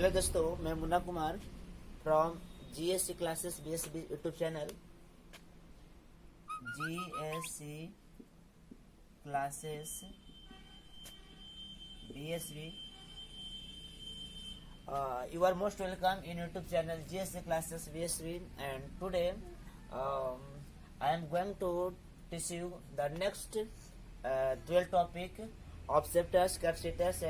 Hello दोस्तों, मैं Munna Kumar from GSC classes BSB YouTube channel. GSC classes BSB, you are most welcome in YouTube channel GSC classes BSB, and today I am going to teach you the next 12 topic obceptors, capacitors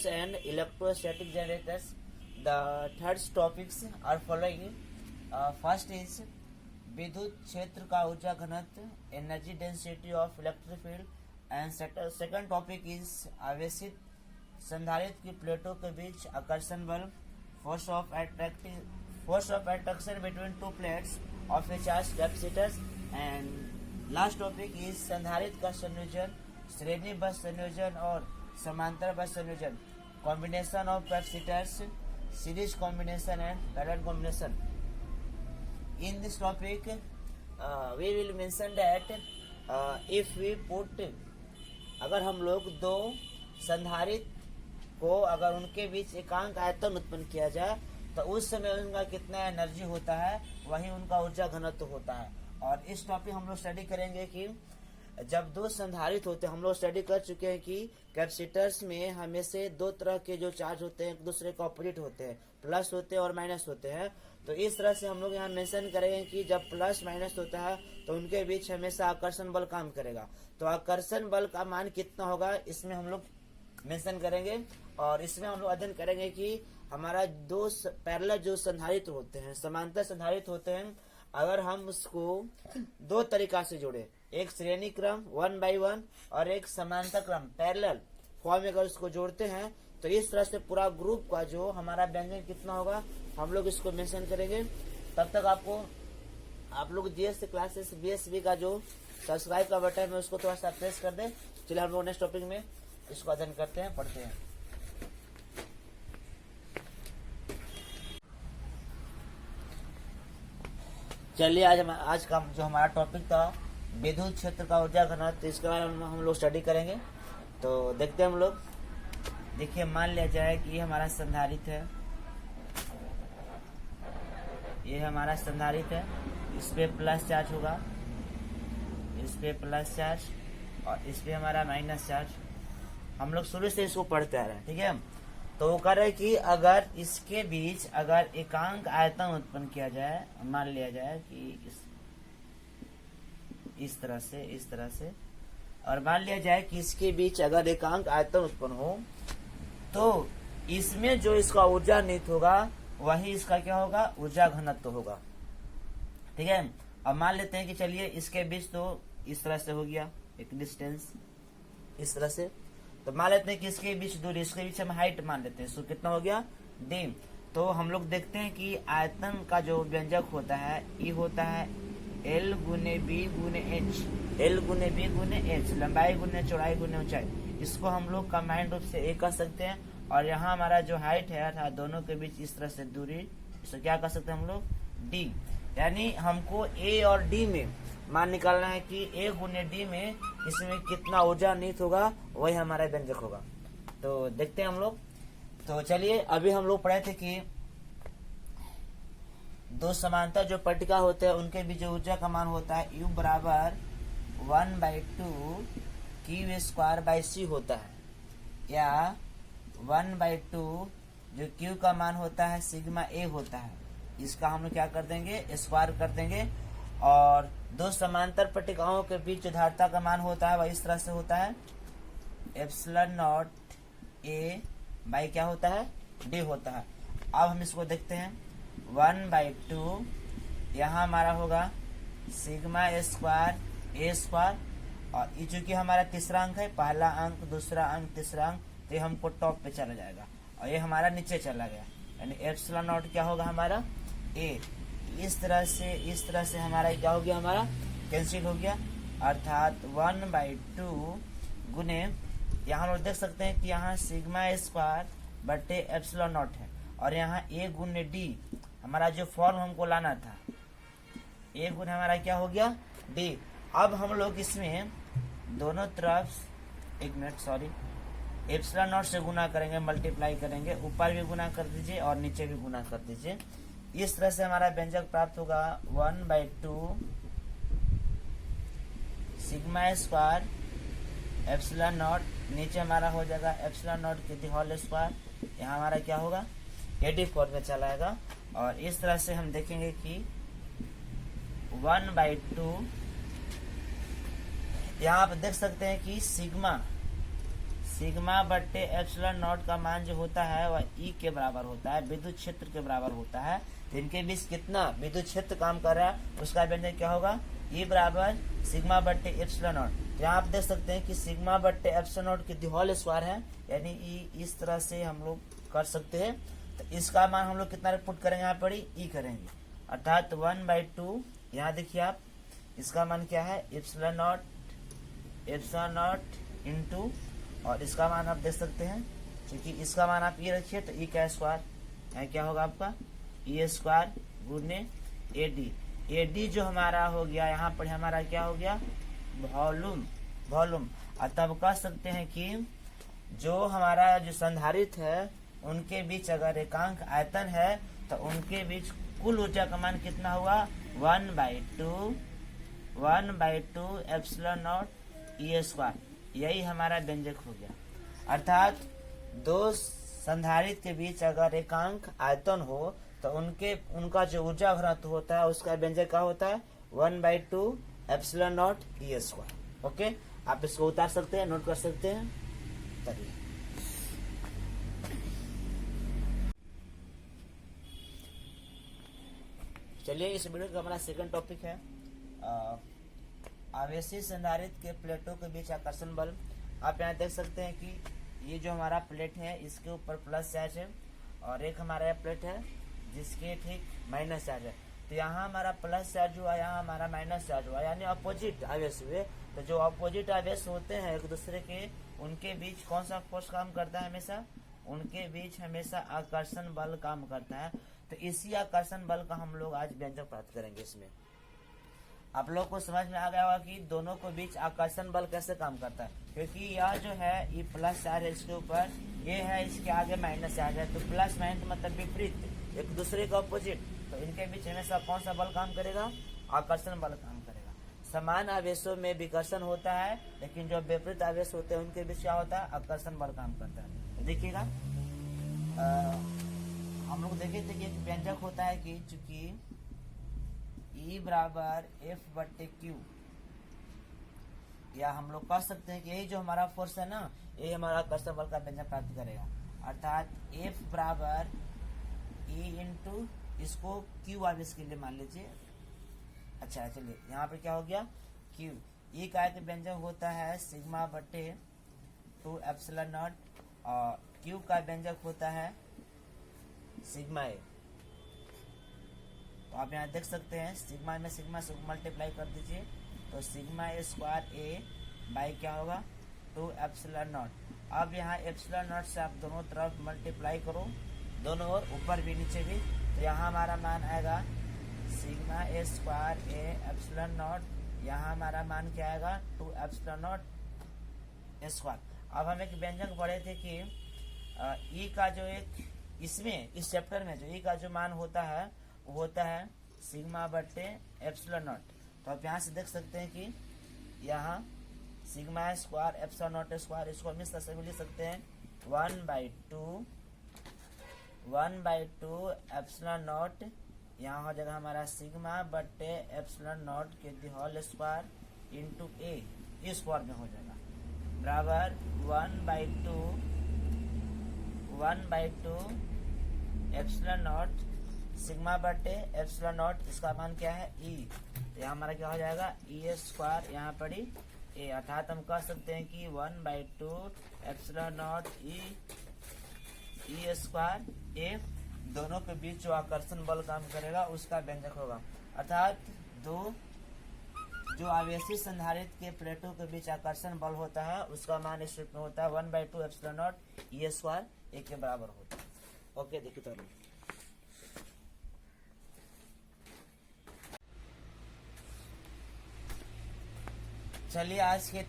and electrostatic generators. The third topics are following. First is विद्युत क्षेत्र का ऊर्जा घनत्व, energy density of electric field, and second topic is आवेशित संधारित्र की प्लेटों के बीच आकर्षण बल, force of attraction between two plates of A charge capacitors, and last topic is संधारित्र का संयोजन, श्रेणीबद्ध संयोजन और समांतर बस संयोजन, combination of capacitors, series combination and parallel combination. In this topic, we will mention that if we put, अगर हम लोग दो संधारित्र को अगर उनके बीच एकांक आयतन उत्पन्न किया जाए तो उस समय उनका कितना एनर्जी होता है, वही उनका ऊर्जा घनत्व होता है. और इस टॉपिक हम लोग स्टडी करेंगे कि जब दो संधारित्र होते हैं, हम लोग स्टडी कर चुके हैं कि कैपेसिटर्स में हमेशा दो तरह के जो चार्ज होते हैं एक दूसरे के ऑपोजिट होते हैं, प्लस होते हैं और माइनस होते हैं. तो इस तरह से हम लोग यहाँ मेंशन करेंगे कि जब प्लस माइनस होता है तो उनके बीच हमेशा आकर्षण बल काम करेगा. तो आकर्षण बल का मान कितना होगा इसमें हम लोग मेंशन करेंगे. और इसमें हम लोग अध्ययन करेंगे कि हमारा दो पैरेलल जो संधारित्र होते हैं, समांतर संधारित्र होते हैं, अगर हम उसको दो तरीका से जोड़े, एक श्रेणी क्रम 1/1 और एक समांतर क्रम पैरेलल फॉर्म में अगर उसको जोड़ते हैं तो इस तरह से पूरा ग्रुप का जो हमारा व्यंजन कितना होगा हम लोग इसको मेंशन करेंगे. तब तक आप लोग GSC क्लासेस BSB का जो सब्सक्राइब का बटन है उसको थोड़ा सा प्रेस कर दें. चलिए हम लोग नेक्स्ट टॉपिक में इसको अध्ययन करते हैं, पढ़ते हैं. चलिए आज का जो हमारा टॉपिक था विद्युत क्षेत्र का ऊर्जा घनत्व, इसके बारे में हम लोग स्टडी करेंगे. तो देखते हैं हम लोग. देखिए, मान लिया जाए कि ये हमारा संधारित्र है, ये हमारा संधारित्र है, इस पे प्लस चार्ज होगा, इस पे प्लस चार्ज और इस पे हमारा माइनस चार्ज. हम लोग शुरू से इसको पढ़ते आ रहे हैं, ठीक है. तो वो कह रहे कि अगर इसके बीच अगर एकांक आयतन उत्पन्न किया जाए, मान लिया जाए कि इस तरह से और मान लिया जाए कि इसके बीच अगर एकांक आयतन उत्पन्न हो तो इसमें जो इसका ऊर्जा निहित होगा वही इसका क्या होगा, ऊर्जा घनत्व होगा. ठीक है. अब मान लेते हैं कि चलिए इसके बीच तो इस तरह से हो गया एक डिस्टेंस, इस तरह से. तो मान लेते हैं कि इसके बीच दूरी, इसके बीच हम हाइट मान लेते हैं, सो कितना हो गया d. तो हम लोग देखते हैं कि आयतन का जो व्यंजक होता है ये होता है L गुने B गुने H, L गुने B गुने H, लंबाई गुने चौड़ाई गुने ऊंचाई. इसको हम लोग कंबाइंड रूप से A कर सकते हैं. और यहाँ हमारा जो हाइट है अर्थात दोनों के बीच इस तरह से दूरी, इसको क्या कर सकते हैं हम लोग, D. यानी हमको A और D में मान निकालना है कि A गुने D में इसमें कितना ऊर्जा निहित होगा, वही हमारा व्यंजक होगा. तो देखते हैं हम लोग. तो चलिए, अभी हम लोग पढ़े थे कि दो समांतर जो पट्टिका होते हैं उनके बीच जो ऊर्जा का मान होता है U बराबर 1/2 Q² होता है, या 1/2 जो Q का मान होता है सिग्मा A होता है. इसका हम लोग क्या कर देंगे, स्क्वायर कर देंगे. और दो समांतर पट्टिकाओं के बीच जो धारिता का मान होता है वह इस तरह से होता है ε0 A बाई क्या होता है, D होता है. अब हम इसको देखते हैं. 1/2 यहाँ हमारा होगा सिग्मा A², और ये चूंकि हमारा तीसरा अंक है, पहला अंक, दूसरा अंक, तीसरा अंक, तो ये हमको टॉप पे चला जाएगा और ये हमारा नीचे चला गया. यानी ε0 क्या होगा हमारा A. इस तरह से हमारा क्या हो गया, हमारा कैंसिल हो गया. अर्थात 1/2 गुने, यहाँ हम लोग देख सकते हैं कि यहाँ सिग्मा A² बटे ε0 है, और यहाँ A गुने D हमारा जो फॉर्म हमको लाना था, A गुने हमारा क्या हो गया, D. अब हम लोग इसमें दोनों तरफ, एक मिनट सॉरी, एप्सिलॉन नॉट से गुना करेंगे, मल्टीप्लाई करेंगे, ऊपर भी गुना कर दीजिए और नीचे भी गुना कर दीजिए। इस तरह से हमारा व्यंजक प्राप्त होगा 1/2 सिग्मा स्क्वायर एप्सिलॉन नॉट, नीचे हमारा हो जाएगा एप्सिलॉन नॉट की होल स्क्वायर, यहाँ हमारा क्या होगा एडी फॉर्म में चलाएगा। और इस तरह से हम देखेंगे कि 1/2 यहाँ आप देख सकते हैं कि सिग्मा बट्टे एप्सिलॉन नॉट का मान जो होता है वह ई के बराबर होता है, विद्युत क्षेत्र के बराबर होता है। तो इनके बीच कितना विद्युत क्षेत्र काम कर रहा है उसका व्यंजक क्या होगा, ई बराबर सिग्मा बट्टे एप्सिलॉन नॉट। तो यहाँ आप देख सकते हैं कि सिग्मा बट्टे एप्सिलॉन नॉट की होल स्क्वायर है, यानी ई इस तरह से हम लोग कर सकते हैं। तो इसका मान हम लोग कितना पुट करेंगे, यहाँ पर ई करेंगे, अर्थात 1/2 यहाँ देखिए आप इसका मान क्या है एप्सिलॉन नॉट इंटू, और इसका मान आप देख सकते हैं क्योंकि इसका मान आप ये रखिए तो ई का स्क्वायर क्या होगा आपका ई स्क्वायर गुने एडी। एडी जो हमारा हो गया यहाँ पर हमारा क्या हो गया वॉल्यूम। और तब कह सकते हैं कि जो हमारा जो संधारित्र है उनके बीच अगर एकांक आयतन है तो उनके बीच कुल ऊर्जा का मान कितना हुआ 1/2 एप्सिलॉन नॉट ई स्क्वायर, यही हमारा व्यंजक हो गया। अर्थात दो संधारित्र के बीच अगर एकांक आयतन हो तो उनका जो ऊर्जा घनत्व होता है उसका व्यंजक क्या होता है 1/2 epsilon not E square. Okay, आप इसको उतार सकते हैं, नोट कर सकते हैं। चलिए इस वीडियो का हमारा सेकंड टॉपिक है आवेशित संधारित्र के प्लेटों के बीच आकर्षण बल। आप यहाँ देख सकते हैं कि ये जो हमारा प्लेट है इसके ऊपर प्लस चार्ज है और एक हमारा प्लेट है जिसके ठीक माइनस चार्ज है। तो यहाँ हमारा प्लस चार्ज हुआ, यहाँ हमारा माइनस चार्ज हुआ, यानी अपोजिट आवेश हुए। तो जो अपोजिट आवेश होते हैं एक दूसरे के, उनके बीच कौन सा फोर्स काम करता है हमेशा, उनके बीच हमेशा आकर्षण बल काम करता है। तो इसी आकर्षण बल का हम लोग आज व्यंजक प्राप्त करेंगे। इसमें आप लोग को समझ में आ गया होगा कि दोनों के बीच आकर्षण बल कैसे काम करता है, क्योंकि यह जो है ये प्लस चार्ज है इसके ऊपर, ये है इसके आगे माइनस चार्ज है। तो प्लस माइनस मतलब विपरीत, एक दूसरे का अपोजिट। तो इनके बीच हमेशा कौन सा बल काम करेगा, आकर्षण बल काम करेगा। समान आवेशों में विकर्षण होता है, लेकिन जो विपरीत आवेश होते हैं उनके बीच क्या होता है, आकर्षण बल काम करता है। तो देखिएगा हम लोग देखे थे कि एक व्यंजक होता है कि चूंकि E बराबर F/Q, या हम लोग कह सकते हैं कि यही जो हमारा फोर्स है ना, ये हमारा आकर्षण बल का व्यंजक प्राप्त करेगा। अर्थात F बराबर E इंटू इसको Q आवेश के लिए मान लीजिए। अच्छा चलिए यहाँ पे क्या हो गया Q, E का एक व्यंजक होता है सिग्मा बटे 2 एप्सिलॉन नॉट, और Q का व्यंजक होता है सिग्मा ए। तो आप यहाँ देख सकते हैं सिग्मा में सिग्मा से मल्टीप्लाई कर दीजिए, तो sigma A square A by क्या होगा 2 एप्सिलॉन नॉट। अब यहाँ एप्सिलॉन नॉट से आप दोनों तरफ मल्टीप्लाई करो, दोनों ओर, ऊपर भी नीचे भी। तो यहाँ हमारा मान आएगा sigma A square A epsilon not, यहाँ हमारा मान क्या आएगा 2 एप्सिलॉन नॉट स्क्वायर। अब हम एक व्यंजक पढ़े थे कि ई का जो एक इसमें इस चैप्टर में जो ई का जो मान होता है वो होता है सिग्मा बट्टे एप्सिलॉन नॉट। तो आप यहाँ से देख सकते हैं कि यहाँ sigma square epsilon not square, इसको हम इस तरह से भी लिख सकते हैं 1/2 एप्सिलॉन नॉट, यहाँ हो जाएगा हमारा सिग्मा बट्टे एप्सिलॉन नॉट के होल स्क्वायर इंटू ए, इस फॉर्म में हो जाएगा बराबर 1/2 एप्सिलॉन नॉट सिग्मा बटे एप्सिलॉन नॉट, इसका मान क्या है ई। तो यहाँ हमारा क्या हो जाएगा ई स्क्वायर, यहाँ पर ही ए, अर्थात हम कह सकते हैं कि 1/2 एप्सिलॉन नॉट ई स्क्वायर ए, दोनों के बीच जो आकर्षण बल काम करेगा उसका व्यंजक होगा। अर्थात दो जो आवेशित संधारित्र के प्लेटों के बीच आकर्षण बल होता है उसका मान इस रूप में होता है 1/2 एप्सिलॉन नॉट ई स्क्वायर ए के बराबर होता है। ओके देखिए तो चलिए आज के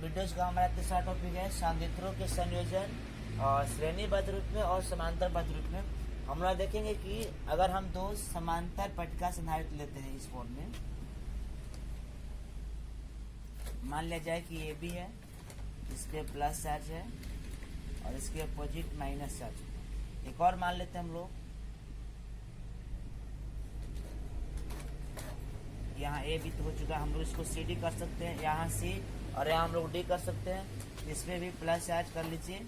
वीडियोज का हमारा तीसरा टॉपिक है सांद्रित्रों के संयोजन और श्रेणीबद्ध रूप में और समांतरबद्ध रूप में। हम लोग देखेंगे कि अगर हम दो समांतर पट्टिका संधारित्र लेते हैं इस फॉर्म में, मान लिया जाए कि ये भी है, इस पे प्लस चार्ज है और इसके अपोजिट माइनस चार्ज है। एक और मान लेते हैं हम लोग, यहाँ ए भी तो हो चुका है, हम लोग इसको सी डी कर सकते हैं, यहाँ सी और यहाँ हम लोग डी कर सकते हैं। इसमें भी प्लस चार्ज कर लीजिए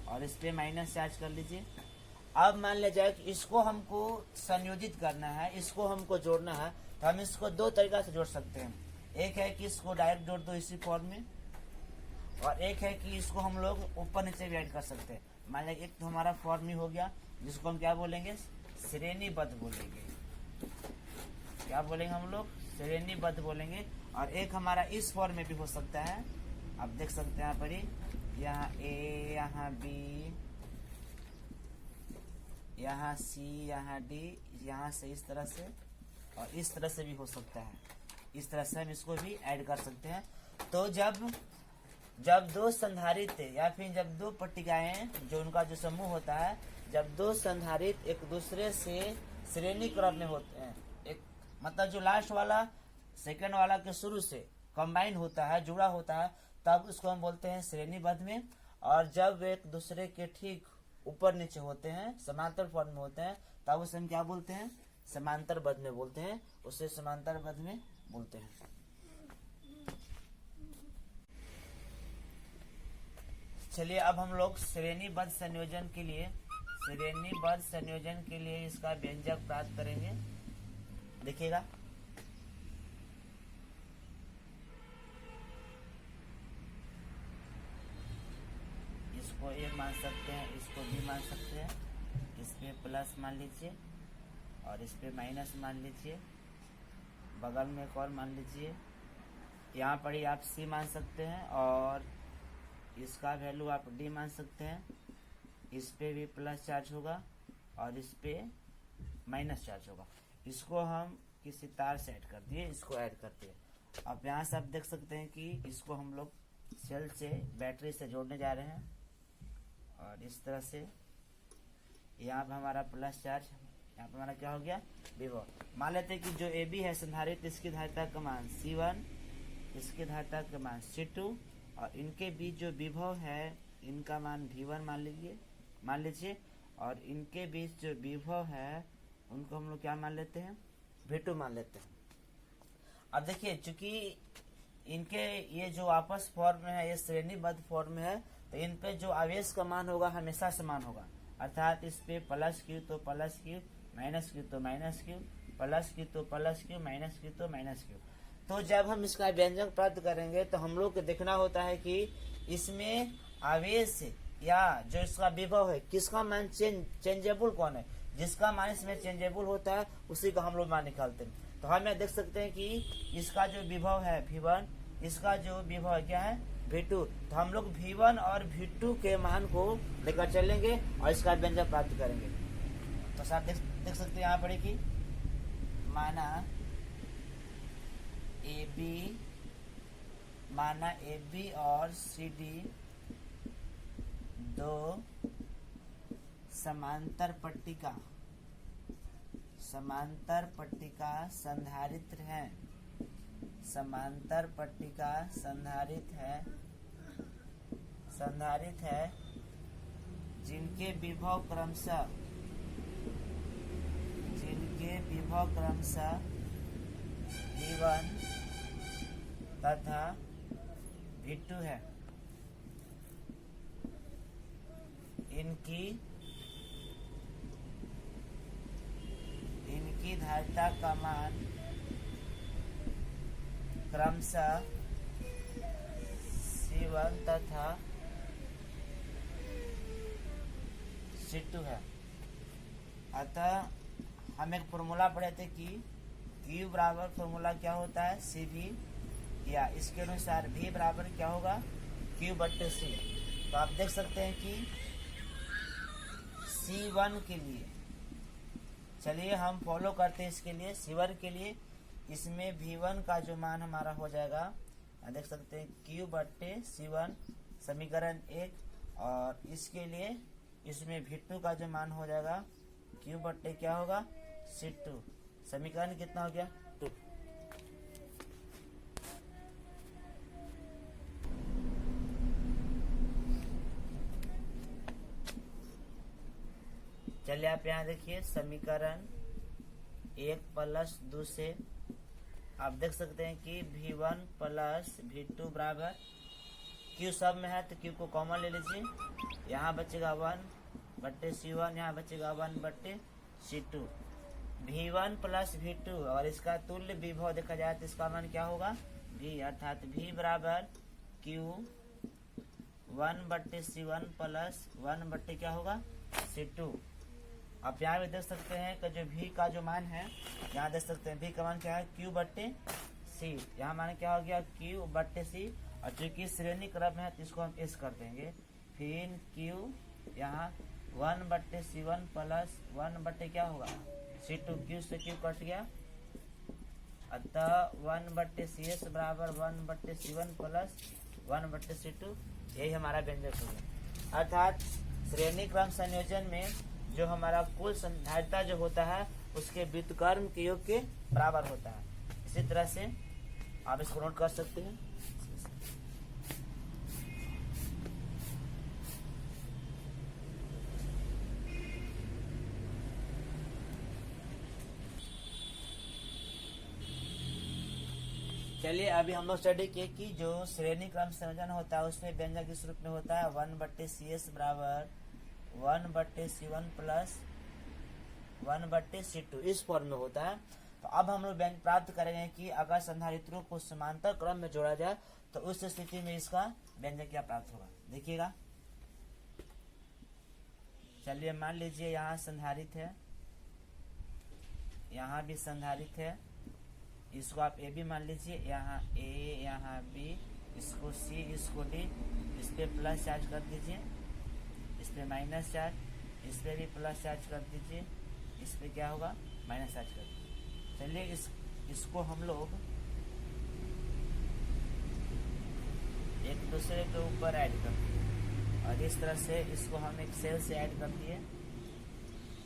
और इस पे माइनस चार्ज कर लीजिए। अब मान लिया जाए कि इसको हमको संयोजित करना है, इसको हमको जोड़ना है, तो हम इसको दो तरीका से जोड़ सकते हैं। एक है कि इसको डायरेक्ट जोड़ दो इसी फॉर्म में, और एक है कि इसको हम लोग ऊपर नीचे भी ऐड कर सकते हैं। मान लिया एक तो हमारा फॉर्म ही हो गया, जिसको हम क्या बोलेंगे, श्रेणीबद्ध बोलेंगे। क्या बोलेंगे हम लोग, श्रेणीबद्ध बोलेंगे। और एक हमारा इस फॉर्म में भी हो सकता है, आप देख सकते हैं यहाँ पर ही, यहाँ ए, यहाँ बी, यहाँ सी, यहाँ डी, यहाँ से इस तरह से और इस तरह से भी हो सकता है। इस तरह से हम इसको भी ऐड कर सकते हैं। तो जब दो संधारित्र या फिर जब दो पट्टिकाएं जो उनका जो समूह होता है, जब दो संधारित्र एक दूसरे से श्रेणी क्रम में होते हैं, एक मतलब जो लास्ट वाला सेकंड वाला के शुरू से कंबाइन होता है, जुड़ा होता है, तब उसको हम बोलते हैं श्रेणीबद्ध में। और जब एक दूसरे के ठीक ऊपर नीचे होते हैं, समांतर फॉर्म में होते हैं, तब उसे हम क्या बोलते हैं, समांतरबद्ध में बोलते हैं, उसे समांतरबद्ध में बोलते हैं। चलिए अब हम लोग श्रेणीबद्ध संयोजन के लिए इसका व्यंजक प्राप्त करेंगे। देखिएगा, इसको ए मान सकते हैं, इसको बी मान सकते हैं, इस पे प्लस मान लीजिए और इस पे माइनस मान लीजिए, बगल में एक और मान लीजिए, यहाँ पर ही आप सी मान सकते हैं और इसका वैल्यू आप डी मान सकते हैं। इस पे भी प्लस चार्ज होगा और इस पे माइनस चार्ज होगा। इसको हम किसी तार से ऐड कर दिए, इसको ऐड करते हैं। अब यहाँ से आप देख सकते हैं कि इसको हम लोग सेल से बैटरी से जोड़ने जा रहे हैं और इस तरह से यहाँ पे हमारा प्लस चार्ज, यहाँ पे हमारा क्या हो गया, विभव। मान लेते हैं कि जो ए बी है संधारित्र, इसकी धारिता का मान C1, इसकी धारिता का मान C2 और इनके बीच जो विभव है इनका मान V1 मान लीजिए और इनके बीच जो विभव है उनको हम लोग क्या मान लेते हैं, V2 मान लेते हैं। अब देखिए, चूंकि इनके ये जो आपस फॉर्म में है, ये श्रेणीबद्ध फॉर्म में है, तो इन पे जो आवेश का मान होगा हमेशा समान होगा। अर्थात इस पे प्लस क्यू तो प्लस क्यू, माइनस क्यू तो माइनस क्यू, प्लस क्यू तो प्लस क्यू, माइनस क्यू तो माइनस क्यू। तो जब हम इसका व्यंजक प्राप्त करेंगे तो हम लोग को देखना होता है कि इसमें आवेश या जो इसका विभव है, किसका मान चेंजेबल कौन है, जिसका मान इसमें चेंजेबल होता है उसी का हम लोग मान निकालते हैं। तो हम यहाँ देख सकते हैं कि इसका जो विभव है V1, इसका जो विभव क्या है V2, तो हम लोग V1 और V2 के मान को लेकर चलेंगे और इसका व्यंजक प्राप्त करेंगे। तो साथ देख सकते हैं यहाँ पर कि माना ए बी और सी डी दो समांतर पट्टिका संधारित्र हैं, संधारित्र है जिनके विभव क्रमशः V1 तथा V2 है। इनकी धारिता का मान क्रमशः C1 तथा C2 है। अतः हम एक फॉर्मूला पढ़े थे कि Q बराबर फॉर्मूला क्या होता है, CV, या इसके अनुसार V बराबर क्या होगा, Q/C। तो आप देख सकते हैं कि C1 के लिए, चलिए हम फॉलो करते हैं इसके लिए। C1 के लिए इसमें V1 का जो मान हमारा हो जाएगा, देख सकते हैं Q/C1 समीकरण 1, और इसके लिए इसमें V2 का जो मान हो जाएगा Q/ क्या होगा C2, समीकरण कितना हो गया 2। चलिए आप यहाँ देखिए समीकरण 1+2 से आप देख सकते हैं कि V1 + V2 बराबर Q सब में है तो Q को कॉमन ले लीजिए, यहाँ बचेगा 1/C1, यहाँ बचेगा 1/C2। V1 + V2 और इसका तुल्य विभव देखा जाए तो इसका मान क्या होगा V, अर्थात V बराबर Q 1/C1 + 1/ क्या होगा C2। आप यहाँ भी देख सकते हैं कि जो V का जो मान है, यहाँ देख सकते हैं V का मान क्या है Q/C, यहाँ मान क्या हो गया Q/C, और चूंकि श्रेणी क्रम है तो इसको हम S कर देंगे, फिर Q यहाँ 1/C1 + 1/ क्या होगा C2, Q से Q कट गया, अतः 1/CS बराबर 1/C1 + 1/C2, यही हमारा व्यंजक हो गया। अर्थात श्रेणी क्रम संयोजन में जो हमारा कुल संधारिता जो होता है उसके व्युत्क्रम के योग के बराबर होता है। इसी तरह से आप इसको नोट कर सकते हैं। चलिए अभी हम लोग स्टडी किए कि जो श्रेणी क्रम संयोजन होता है उसमें व्यंजक इस रूप में होता है 1/CS बराबर 1/C1 + 1/C2, इस फॉर्म में होता है। तो अब हम लोग व्यंजक प्राप्त करेंगे कि अगर संधारित्रों को समांतर क्रम में जोड़ा जाए तो उस स्थिति में इसका व्यंजक क्या प्राप्त होगा, देखिएगा। चलिए मान लीजिए यहाँ संधारित है, यहाँ भी संधारित है, इसको आप ए भी मान लीजिए, यहाँ ए यहाँ बी, इसको सी इसको डी, इस पे प्लस चार्ज कर दीजिए, इस पे माइनस चार्ज, इस पे भी प्लस चार्ज कर दीजिए, इस पे क्या होगा माइनस चार्ज कर दीजिए। चलिए इसको हम लोग एक दूसरे के ऊपर ऐड कर दिए, और इस तरह से इसको हम एक सेल से ऐड कर दिए,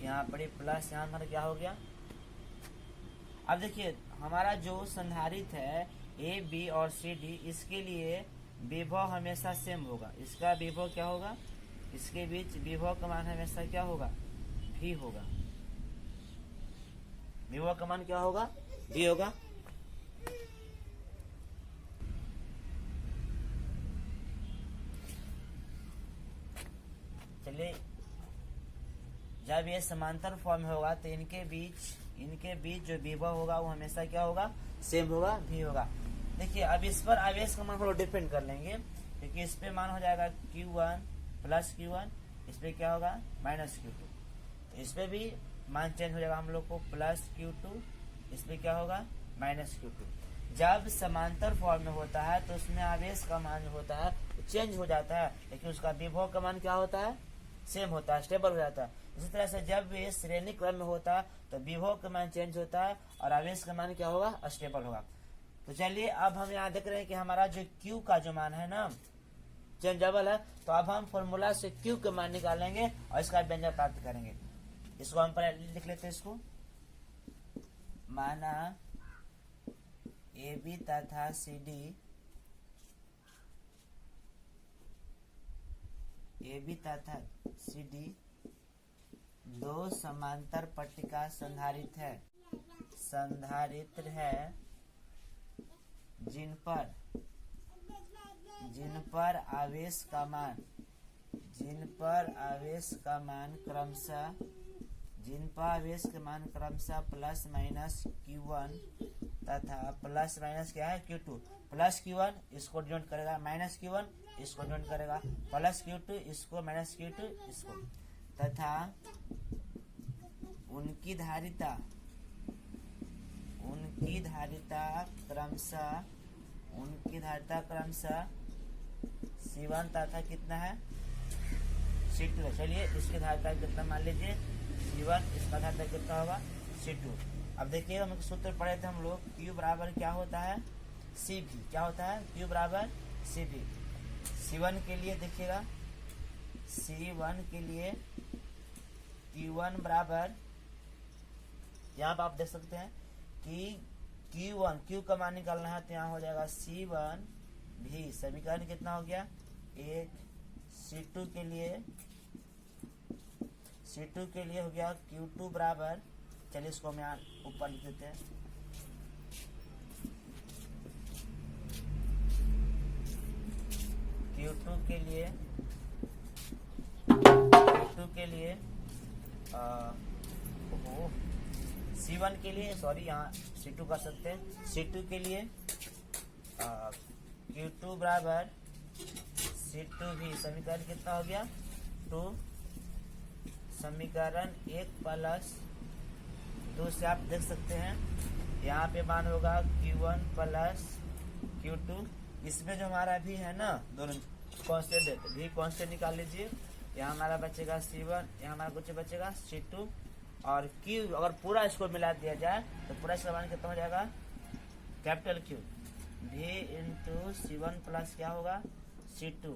यहाँ पर प्लस, यहाँ पर क्या हो गया। अब देखिए हमारा जो संधारित है ए बी और सी डी, इसके लिए विभव हमेशा सेम होगा, इसका विभव क्या होगा, इसके बीच विभव का मान हमेशा क्या होगा भी होगा, विभव का मान क्या होगा भी होगा। चलिए जब ये समांतर फॉर्म में होगा तो इनके बीच जो विभव होगा वो हमेशा क्या होगा सेम होगा, भी होगा। देखिए अब इस पर आवेश का मान हम लोग डिपेंड कर लेंगे, क्योंकि इस पे मान हो जाएगा Q1 + Q1, इस पे क्या होगा -Q2, तो इस पे भी मान चेंज हो जाएगा हम लोग को +Q2, इस पे क्या होगा -Q2। जब समांतर फॉर्म में होता है तो उसमें आवेश का मान जो होता है चेंज हो जाता है, लेकिन उसका विभव का मान क्या होता है सेम होता है, स्टेबल हो जाता है। इसी तरह से जब ये श्रेणी क्रम में होता है तो विभव का मान चेंज होता है और आवेश का मान क्या होगा स्टेबल होगा। तो चलिए अब हम यहाँ देख रहे हैं कि हमारा जो Q का जो मान है ना चेंजेबल है, तो अब हम फॉर्मूला से Q का मान निकालेंगे और इसका व्यंजक प्राप्त करेंगे। इसको हम पहले लिख लेते हैं, इसको माना AB तथा CD, AB तथा CD दो समांतर पट्टिका संधारित्र है जिन पर आवेश का मान क्रमशः प्लस माइनस Q1 तथा प्लस माइनस क्या है Q2। प्लस Q1 इसको डिनोट करेगा, माइनस Q1 इसको डिनोट करेगा, प्लस Q2 इसको, माइनस Q2 इसको, तथा उनकी धारिता क्रमशः C1 तथा कितना है C2। चलिए इसकी धारिता कितना मान लीजिए C1, इसका धारिता कितना होगा C2। अब देखिए हम सूत्र पढ़े थे हम लोग, Q बराबर क्या होता है, CV। क्या होता है, Q बराबर CV। C1 के लिए देखिएगा, C1 के लिए Q1 बराबर, यहाँ पर आप देख सकते हैं कि Q1, Q का मान निकालना है तो यहाँ हो जाएगा C1 भी, समीकरण कितना हो गया, एक। C2 के लिए हो गया Q2 बराबर, चलिए इसको हम यहाँ ऊपर लिख देते हैं, Q2 के लिए C1 के लिए, सॉरी यहाँ C2 कर सकते हैं, C2 के लिए Q2 बराबर C2 भी, समीकरण कितना हो गया 2, समीकरण 1 प्लस 2 से आप देख सकते हैं यहाँ पे मान होगा Q1 प्लस Q2। इसमें जो हमारा भी है ना, दोनों कांस्टेंट है, भी कांस्टेंट निकाल लीजिए। यहाँ हमारा बचेगा C1, यहाँ हमारा कुछ बचेगा C2, और Q अगर पूरा इसको मिला दिया जाए तो पूरा इसका मान कितना हो जाएगा, कैपिटल Q भी इंटू C1 प्लस क्या होगा C2,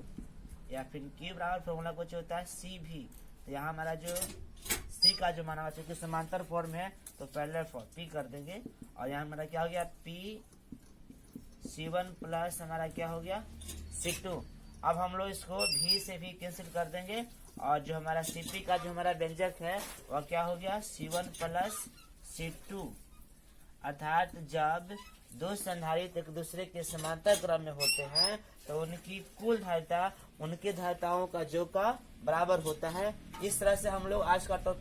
या फिर Q बराबर फॉर्मूला कुछ होता है CV। तो यहाँ हमारा जो C का जो माना, चूंकि समांतर फॉर्म है तो पैरेलल फॉर्म P कर देंगे, और यहाँ हमारा क्या हो गया P C1 प्लस हमारा क्या हो गया C2। अब हम लोग इसको भी से भी कैंसिल कर देंगे, और जो हमारा CP का जो हमारा व्यंजक है वह क्या हो गया C1 प्लस C2। अर्थात जब दो संधारित्र एक दूसरे के समांतर क्रम में होते हैं तो उनकी कुल धारिता उनके धारिताओं का जो का बराबर होता है। इस तरह से हम लोग आज का टॉपिक